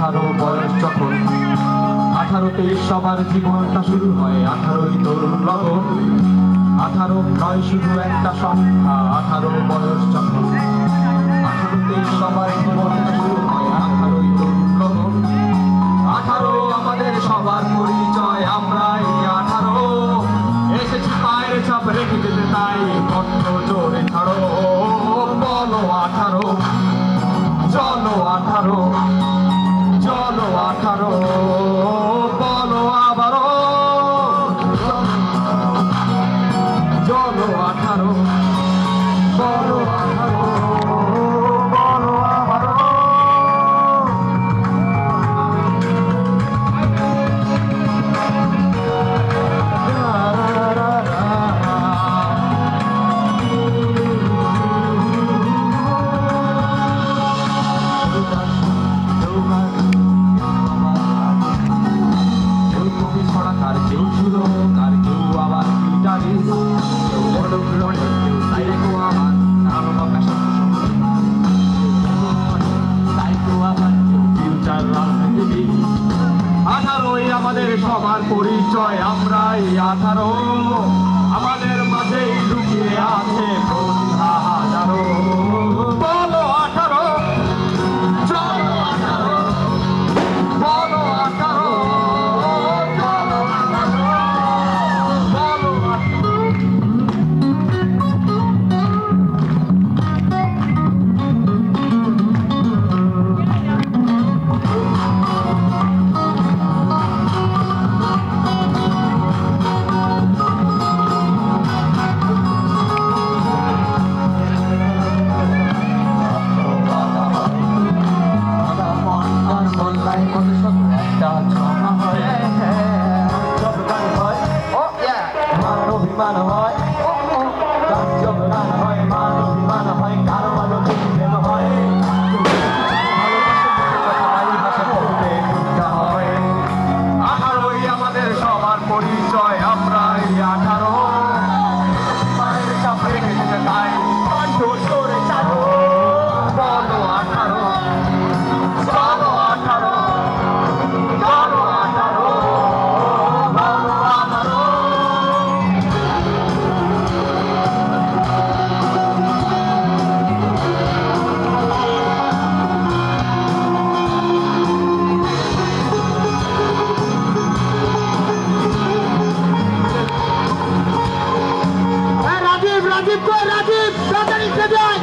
বয়স যখন 18তে সবার জীবনটা শুরু হয়। 18ই তরুণ লগন। 18 নয় শুধু একটা সংখ্যা। 18 বয়স যখন 18তে সবার জীবনটা শুরু হয়। 18ই তরুণ লগন। 18 আমাদের সবার পরিচয়। আমরা এই 18 এসেছি পায়ের চাপ রেখে যেতে, তাই কণ্ঠ জোরে ছাড়ো, বলো 18, চলো 18, চলো 18, বলো আবারও, চলো 18, বলো 18, বলো আবারও। কার কেউ শুরু, কার কেউ আবার গিটারিস্ট, কেউ বড়লোক রনে, কেউ সাইকো আবার কারো বা ফ্যাশন সাইকো আবার কেউ ফিউচার রাজনীতিবিদ। 18ই আমাদের সবার পরিচয়। আমরা এই 18 আমাদের মাঝেই লুকিয়ে আছে প্রতিভা হাজারো। বলো 18, চলো 18, বলো 18, মান হয়, গান হয়, মান অভিমান হয়, কারো মানো প্রেম হয়, ভালোবাসা বলতে হয়। 18ই আমাদের সবার পরিচয়। আমরা এই 18 মায়ের চাপ রেখে যেতে, তাই কণ্ঠ জোরে ছাড়ো, বলো 18, চলো 18, চলো 18, বলো আবারও। রাজীব কই, রাজীব তাড়াতাড়ি যাই।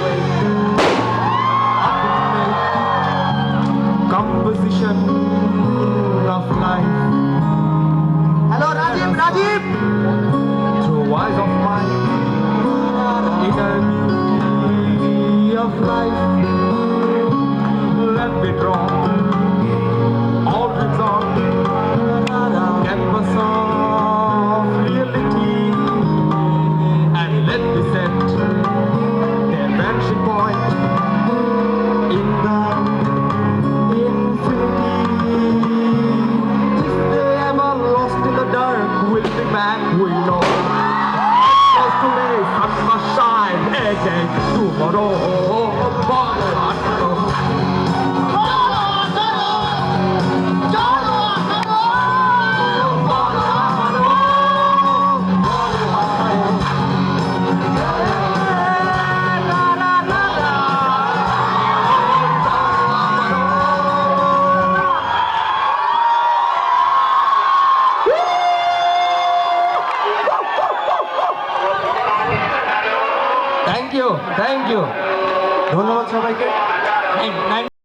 Composition of life. Hello Rajiv, Rajiv. Through eyes of mine, inner beauty of life. Let me draw all dreams on canvas of reality. Let me set their vanishing point in the infinity. If they ever lost in the dark, we'll be back, we know. As today, sun must shine again tomorrow. Thank you, ধন্যবাদ সবাইকে।